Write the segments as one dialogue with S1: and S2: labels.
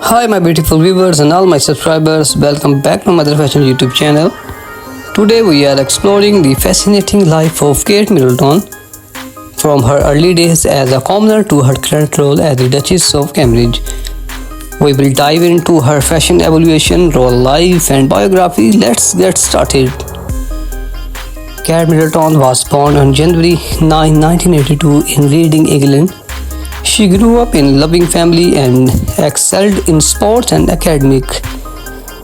S1: Hi my beautiful viewers and all my subscribers, welcome back to my fashion YouTube channel. Today we are exploring the fascinating life of Kate Middleton, from her early days as a commoner to her current role as the Duchess of Cambridge. We will dive into her fashion evolution, role life and biography. Let's get started. Kate Middleton was born on January 9, 1982 in Reading, England. She grew up in a loving family and excelled in sports and academic.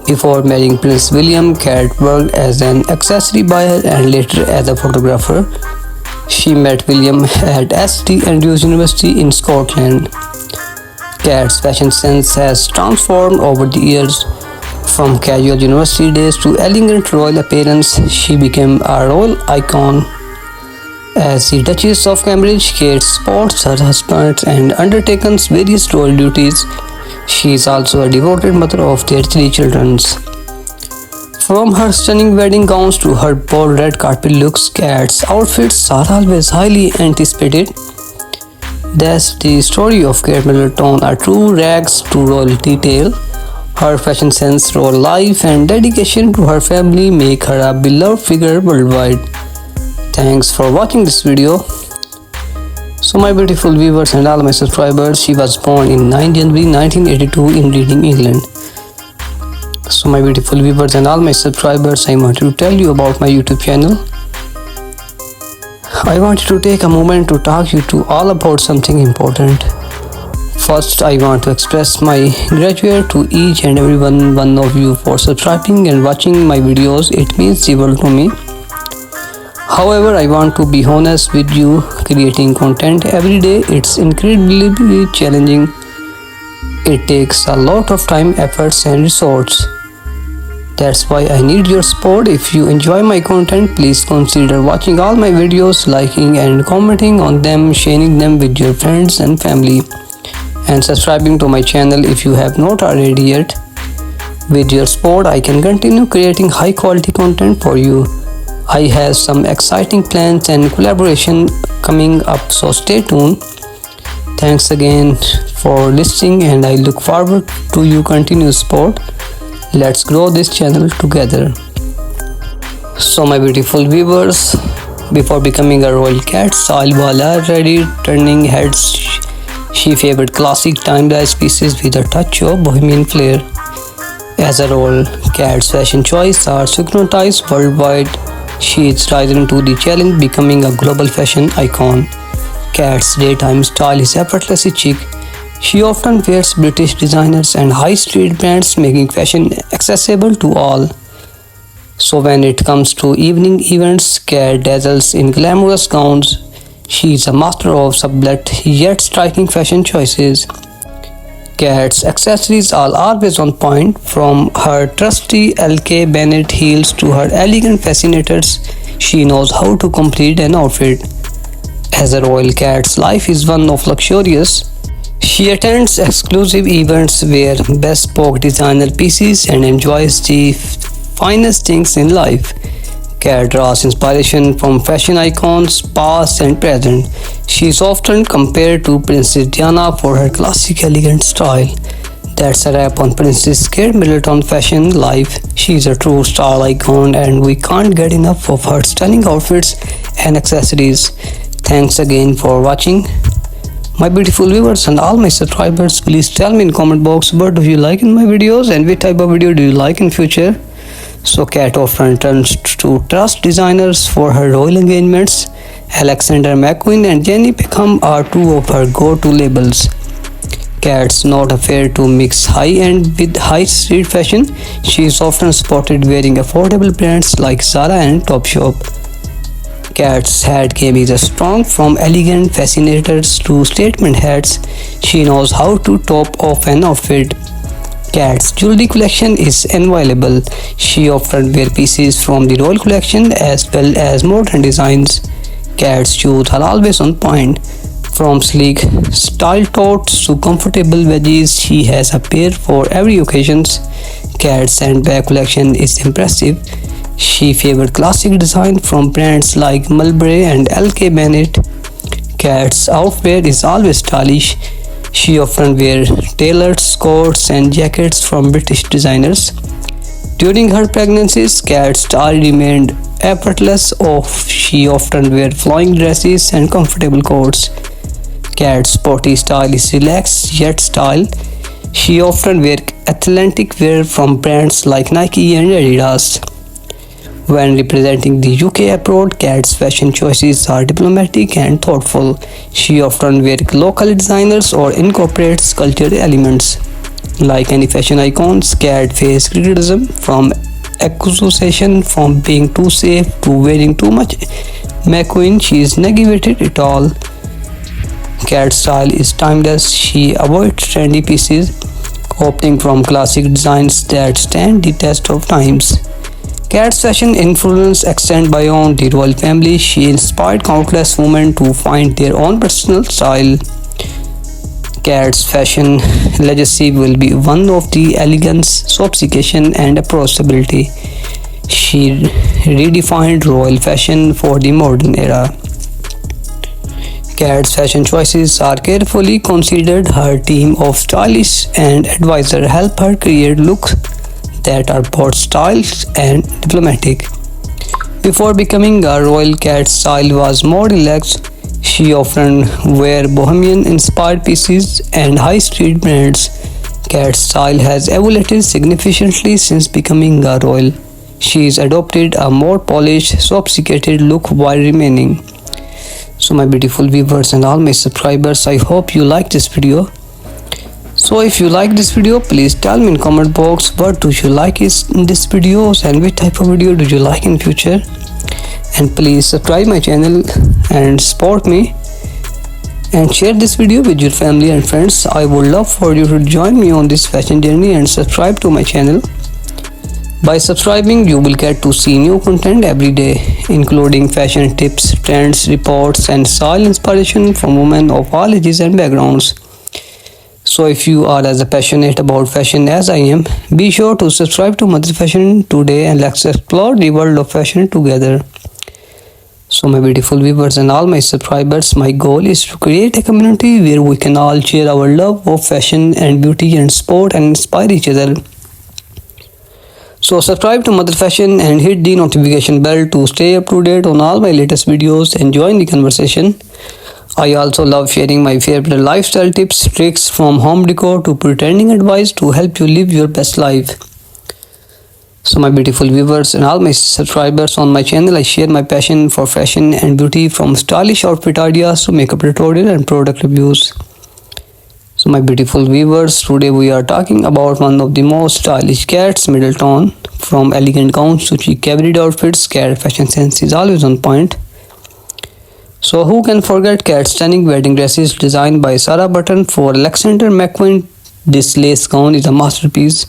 S1: Before marrying Prince William, Kate worked as an accessory buyer and later as a photographer. She met William at St Andrews University in Scotland. Kate's fashion sense has transformed over the years. From casual university days to elegant royal appearance, she became a royal icon. As the Duchess of Cambridge, Kate supports her husband and undertakes various royal duties. She is also a devoted mother of their 3 children. From her stunning wedding gowns to her bold red carpet looks, Kate's outfits are always highly anticipated. That's the story of Kate Middleton, a true rags to royal detail. Her fashion sense, royal life, and dedication to her family make her a beloved figure worldwide. Thanks for watching this video. So my beautiful viewers and all my subscribers, she was born in 9 January 1982 in Reading, England. So my beautiful viewers and all my subscribers, I want to tell you about my YouTube channel. I want to take a moment to talk you to all about something important. First, I want to express my gratitude to each and every one of you for subscribing and watching my videos. It means the world to me. However, I want to be honest with you, creating content every day, it's incredibly challenging. It takes a lot of time, efforts and resources. That's why I need your support. If you enjoy my content, please consider watching all my videos, liking and commenting on them, sharing them with your friends and family, and subscribing to my channel if you have not already yet. With your support, I can continue creating high quality content for you. I have some exciting plans and collaboration coming up, so stay tuned. Thanks again for listening and I look forward to your continued support. Let's grow this channel together. So my beautiful viewers, before becoming a royal cat, style while already turning heads, she favored classic timeless pieces with a touch of bohemian flair. As a royal cat's fashion choices are scrutinized worldwide. She is rising to the challenge, becoming a global fashion icon. Kate's daytime style is effortlessly chic. She often wears British designers and high street brands, making fashion accessible to all. So when it comes to evening events, Kate dazzles in glamorous gowns. She is a master of subtle yet striking fashion choices. Kate's accessories are always on point, from her trusty LK Bennett heels to her elegant fascinators. She knows how to complete an outfit. As a royal cat's life is one of luxurious. She attends exclusive events, wears bespoke designer pieces and enjoys the finest things in life. Kate draws inspiration from fashion icons past and present. She is often compared to Princess Diana for her classic elegant style. That's a wrap on Princess Kate Middleton fashion life. She is a true style icon and we can't get enough of her stunning outfits and accessories. Thanks again for watching. My beautiful viewers and all my subscribers, please tell me in comment box what do you like in my videos and which type of video do you like in future. So Kate often turns to trust designers for her royal engagements. Alexander McQueen and Jenny Peckham are 2 of her go-to labels. Kate's not afraid to mix high-end with high street fashion. She is often spotted wearing affordable brands like Zara and Topshop. Kate's hat game is strong, from elegant fascinators to statement hats. She knows how to top off an outfit. Kate's jewelry collection is invaluable. She often wears pieces from the royal collection as well as modern designs. Kate's shoes are always on point. From sleek style totes to comfortable wedges, she has a pair for every occasion. Kate's handbag collection is impressive. She favored classic design from brands like Mulberry and LK Bennett. Kate's outfit is always stylish. She often wears tailored coats and jackets from British designers. During her pregnancies, Kate's style remained effortless. She often wear flowing dresses and comfortable coats. Kate's sporty style is relaxed yet style. She often wears athletic wear from brands like Nike and Adidas. When representing the UK abroad, Kate's fashion choices are diplomatic and thoughtful. She often wears local designers or incorporates cultural elements. Like any fashion icons, Kate faced criticism from accusation from being too safe to wearing too much McQueen. She is navigated it all. Kate's style is timeless. She avoids trendy pieces, opting from classic designs that stand the test of times. Kate's fashion influence extends beyond the royal family. She inspired countless women to find their own personal style. Kate's fashion legacy will be one of the elegance, sophistication, and approachability. She redefined royal fashion for the modern era. Kate's fashion choices are carefully considered. Her team of stylists and advisors help her create looks that are both stylish and diplomatic. Before becoming a royal, Kate's style was more relaxed. She often wore bohemian-inspired pieces and high street brands. Kate's style has evolved significantly since becoming a royal. She has adopted a more polished, sophisticated look while remaining. So my beautiful viewers and all my subscribers, I hope you like this video. So if you like this video, please tell me in comment box what do you like in this videos and which type of video do you like in future. And please subscribe my channel and support me and share this video with your family and friends. I would love for you to join me on this fashion journey and subscribe to my channel. By subscribing, you will get to see new content every day, including fashion tips, trends, reports, and style inspiration from women of all ages and backgrounds. So if you are as passionate about fashion as I am, be sure to subscribe to Mother Fashion today and let's explore the world of fashion together. So my beautiful viewers and all my subscribers, my goal is to create a community where we can all share our love of fashion and beauty and sport and inspire each other. So subscribe to Mother Fashion and hit the notification bell to stay up to date on all my latest videos and join the conversation. I also love sharing my favorite lifestyle tips, tricks from home decor to pretending advice to help you live your best life. So my beautiful viewers and all my subscribers on my channel, I share my passion for fashion and beauty from stylish outfit ideas to makeup tutorial and product reviews. So my beautiful viewers, today we are talking about one of the most stylish Kate's Middleton. From elegant gowns to chic cavalry outfits, Kate's fashion sense is always on point. So who can forget Kate's stunning wedding dresses designed by Sarah Button for Alexander McQueen? This lace gown is a masterpiece.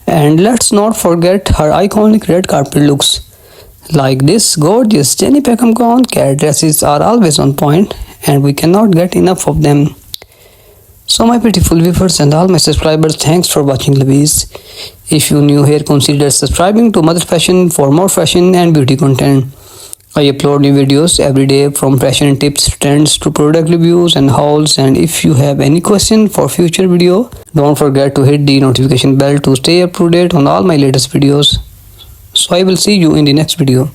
S1: And let's not forget her iconic red carpet looks. Like this gorgeous Jenny Peckham gown, Kate dresses are always on point and we cannot get enough of them. So my beautiful viewers and all my subscribers, thanks for watching Louise. If you new here, consider subscribing to Mother Fashion for more fashion and beauty content. I upload new videos every day from fashion tips, trends to product reviews and hauls. And if you have any question for future video, don't forget to hit the notification bell to stay up to date on all my latest videos. So I will see you in the next video.